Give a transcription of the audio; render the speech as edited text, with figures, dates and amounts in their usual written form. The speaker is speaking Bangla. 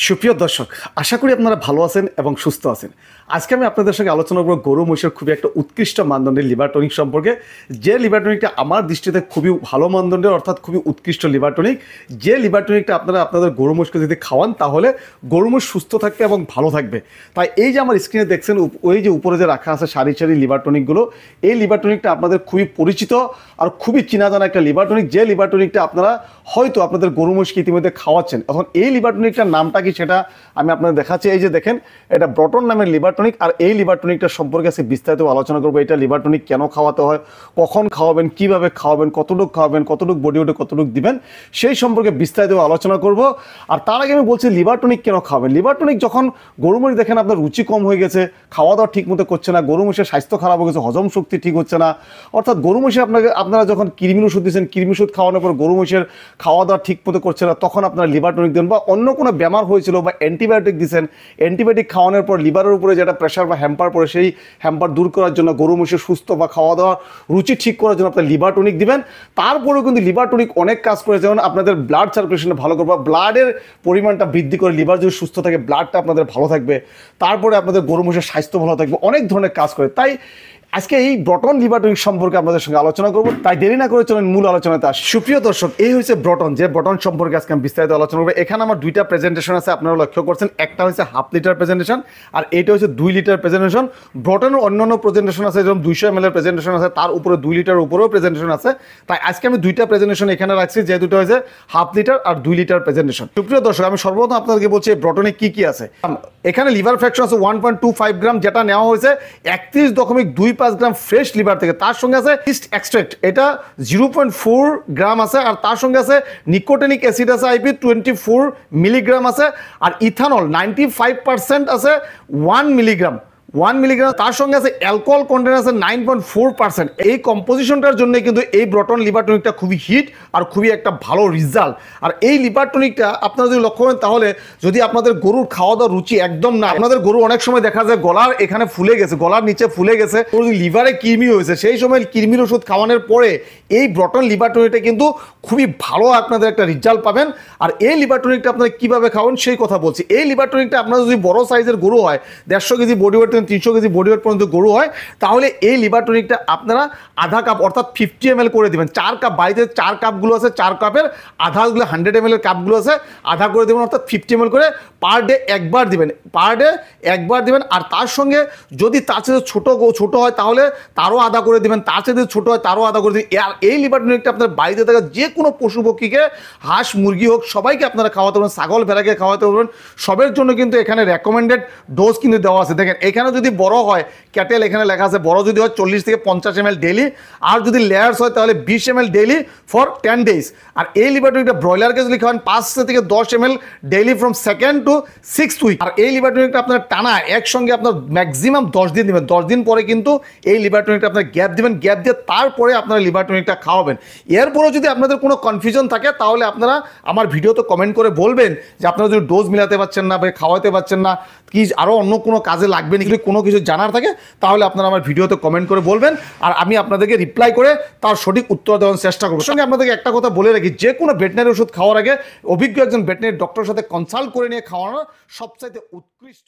সুপ্রিয় দর্শক, আশা করি আপনারা ভালো আছেন এবং সুস্থ আছেন। আজকে আমি আপনাদের সঙ্গে আলোচনা করব গরু মহিষের খুবই একটা উৎকৃষ্ট মানদণ্ডের লিভার টনিক সম্পর্কে। যে লিভার টনিকটা আমার দৃষ্টিতে খুবই ভালো মানদণ্ডের, অর্থাৎ খুবই উৎকৃষ্ট লিভার টনিক। যে লিভার টনিকটা আপনারা আপনাদের গরু মহিষকে যদি খাওয়ান তাহলে গরু মহিষ সুস্থ থাকবে এবং ভালো থাকবে। তাই এই যে আমার স্ক্রিনে দেখছেন, ওই যে উপরে যে রাখা আছে সারি সারি লিভার টনিকগুলো, এই লিভার টনিকটা আপনাদের খুবই পরিচিত আর খুবই চেনা জানা একটা লিভার টনিক। যে লিভার টনিকটা আপনারা হয়তো আপনাদের গরু মহিষকে ইতিমধ্যে খাওয়াচ্ছেন। এখন এই লিভার টনিকটার নামটা কি সেটা আমি আপনাদের দেখাচ্ছি। এই যে দেখেন, এটা ব্রটন নামের লিভার টনিক। আর এই লিভার টনিকটা সম্পর্কে আজকে বিস্তারিত আলোচনা করবো। এটা লিভার টনিক কেন খাওয়াতে হয়, কখন খাওয়াবেন, কিভাবে খাওয়াবেন, কতটুকু খাওয়াবেন, কতটুকু বডি ওয়েটে কতটুকু দিবেন, সেই সম্পর্কে বিস্তারিত আলোচনা করব। আর তার আগে আমি বলছি লিভার টনিক কেন খাওয়াবেন। লিভার টনিক যখন গরু মহিষ দেখেন আপনার রুচি কম হয়ে গেছে, খাওয়া দাওয়া ঠিক মতো করছে না, গরু মহিষের স্বাস্থ্য খারাপ হয়ে গেছে, হজম শক্তি ঠিক হচ্ছে না, অর্থাৎ গরু মহিষে আপনারা যখন কৃমির ওষুধ দিচ্ছেন, কৃমি ওষুধ খাওয়ানোর পর গরু মহিষের খাওয়া দাওয়া ঠিক মতো করছে না, তখন আপনারা লিভার টনিক দেন। বা অন্য কোনো বেমার হয়েছিল বা অ্যান্টিবায়োটিক দিচ্ছেন, অ্যান্টিবায়োটিক খাওয়ানোর পর লিভারের উপরে যেটা প্রেশার বা হ্যাম্পার পড়ে, সেই হ্যাম্পার দূর করার জন্য গরু মহিষের সুস্থ বা খাওয়া দাওয়া রুচি ঠিক করার জন্য আপনার লিভার টনিক দিবেন। তারপরেও কিন্তু লিভার টনিক অনেক কাজ করে, যেমন আপনাদের ব্লাড সার্কুলেশনে ভালো করবে, ব্লাডের পরিমাণটা বৃদ্ধি করে, লিভার যদি সুস্থ থাকে ব্লাডটা আপনাদের ভালো থাকবে, তারপরে আপনাদের গরু মহিষের স্বাস্থ্য ভালো থাকবে, অনেক ধরনের কাজ করে। তাই আজকে এই ব্রটন লিভার টনিক সম্পর্কে আপনাদের সঙ্গে আলোচনা করব। তাই দেরি না করে চলেন মূল আলোচনাতে আসি। সুপ্রিয় দর্শক, এই হচ্ছে ব্রটন। যে ব্রটন সম্পর্কে আজকে আমি বিস্তারিত আলোচনা করবো। এখানে আমার দুইটা প্রেজেন্টেশন আছে, আপনারা লক্ষ্য করছেন। একটা হচ্ছে 1/2 লিটার প্রেজেন্টেশন আর এইটা হচ্ছে 2 লিটার প্রেজেন্টেশন। ব্রটনের অন্যান্য প্রেজেন্টেশন আছে, যেমন 200 ml এর প্রেজেন্টেশন আছে, তার উপরে 2 লিটার উপরেও প্রেজেন্টেশন আছে। তাই আজকে আমি দুইটা প্রেজেন্টেশন এখানে রাখছি, যে দুটো হয়েছে 1/2 লিটার আর 2 লিটার প্রেজেন্টেশন। সুপ্রিয় দর্শক, আমি সর্বপ্রথম আপনাদেরকে বলছি ব্রটনে কি কি আছে। এখানে লিভার ফ্র্যাকশন আছে 1.25 গ্রাম, যেটা নেওয়া হয়েছে 31.25 গ্রাম ফ্রেশ লিভার থেকে। তার সঙ্গে আছে ইস্ট এক্সট্রাক্ট, এটা 0.4 গ্রাম আছে। আর তার সঙ্গে আছে নিকোটিনিক অ্যাসিড আছে IP 24 মিলিগ্রাম আছে। আর ইথানল 95% আছে 1 মিলিগ্রাম। তার সঙ্গে আছে অ্যালকোহল কন্টেন্ট আছে 9.4%। এই কম্পোজিশনটার জন্য কিন্তু এই ব্রটন লিভার টনিকটা খুবই হিট আর খুবই একটা ভালো রেজাল্ট। আর এই লিভার টনিকটা আপনারা যদি লক্ষ্য করেন, তাহলে যদি আপনাদের গরুর খাওয়া দাওয়া রুচি একদম না, আপনাদের গরু অনেক সময় দেখা যায় গলার এখানে ফুলে গেছে, গলার নিচে ফুলে গেছে, লিভারে কৃমি হয়েছে, সেই সময় কৃমির ওষুধ খাওয়ানোর পরে এই ব্রটন লিভার টনিকটা কিন্তু খুবই ভালো আপনাদের একটা রেজাল্ট পাবেন। আর এই লিভার টনিকটা আপনারা কীভাবে খাওয়ান সেই কথা বলছি। এই লিভার টনিকটা আপনারা যদি বড় সাইজের গরু হয়, 150 KG body weight 300 KG body weight পর্যন্ত গরু হয়, তাহলে এই লিভার টনিকটা আপনারা আধা কাপ অর্থাৎ 50 ml করে দেবেন। 4 কাপ, বাড়িতে 4 কাপগুলো আছে, 4 কাপের আধাগুলো 100 ml এর কাপগুলো আছে, আধা করে দেবেন, অর্থাৎ 50 ml করে পার ডে একবার দিবেন, পার ডে একবার দিবেন। আর তার সঙ্গে যদি তার সাথে ছোটো হয় তাহলে তারও আধা করে দেবেন, তার সাথে ছোটো হয় তারও আধা করে দেবেন। আর এই লিভার টনিকটা আপনার বাড়িতে থাকা যে কোনো পশু পক্ষীকে, হাঁস মুরগি হোক, সবাইকে আপনারা খাওয়াতে পারবেন, ছাগল ভেড়াকে খাওয়াতে পারবেন। সবের জন্য কিন্তু এখানে রেকমেন্ডেড ডোজ কিন্তু দেওয়া আছে। দেখেন এখানে যদি বড় হয় ক্যাটেল, এখানে লেখা আছে বড় যদি হয় 40 থেকে 50 ml ডেইলি, আর যদি লেয়ার্স হয় তাহলে 20 ml ডেইলি ফর 10 ডেজ। আর এই লিভার টনিকটা ব্রয়লারকে যদি খাওয়ান 5 থেকে 10 ml daily from 2nd to 6th week. আর এই লিভার টনিকটা আপনার টানা একসঙ্গে আপনার ম্যাক্সিমাম 10 দিন দিবেন। 10 দিন পরে কিন্তু এই লিভার টনিকটা আপনার গ্যাপ দিবেন, গ্যাপ দিয়ে তারপরে আপনারা লিভার টনিকটা খাওয়াবেন। এরপরে যদি আপনাদের কোনো কনফিউশন থাকে তাহলে আপনারা আমার ভিডিওতে কমেন্ট করে বলবেন যে আপনারা যদি ডোজ মিলাতে পারছেন না বা খাওয়াতে পারছেন না, কি আরও অন্য কোনো কাজে লাগবে নাকি, কোনো কিছু জানার থাকে তাহলে আপনারা আমার ভিডিওতে কমেন্ট করে বলবেন, আর আমি আপনাদেরকে রিপ্লাই করে তার সঠিক উত্তর দেওয়ার চেষ্টা করব। সঙ্গে আপনাদেরকে একটা কথা বলে রাখি, যে কোনো ভেটেনারি ওষুধ খাওয়ার আগে অভিজ্ঞ একজন ভেটেনারি ডক্টরের সাথে কনসাল্ট করে নিয়ে খাওয়ানো সবচাইতে উৎকৃষ্ট।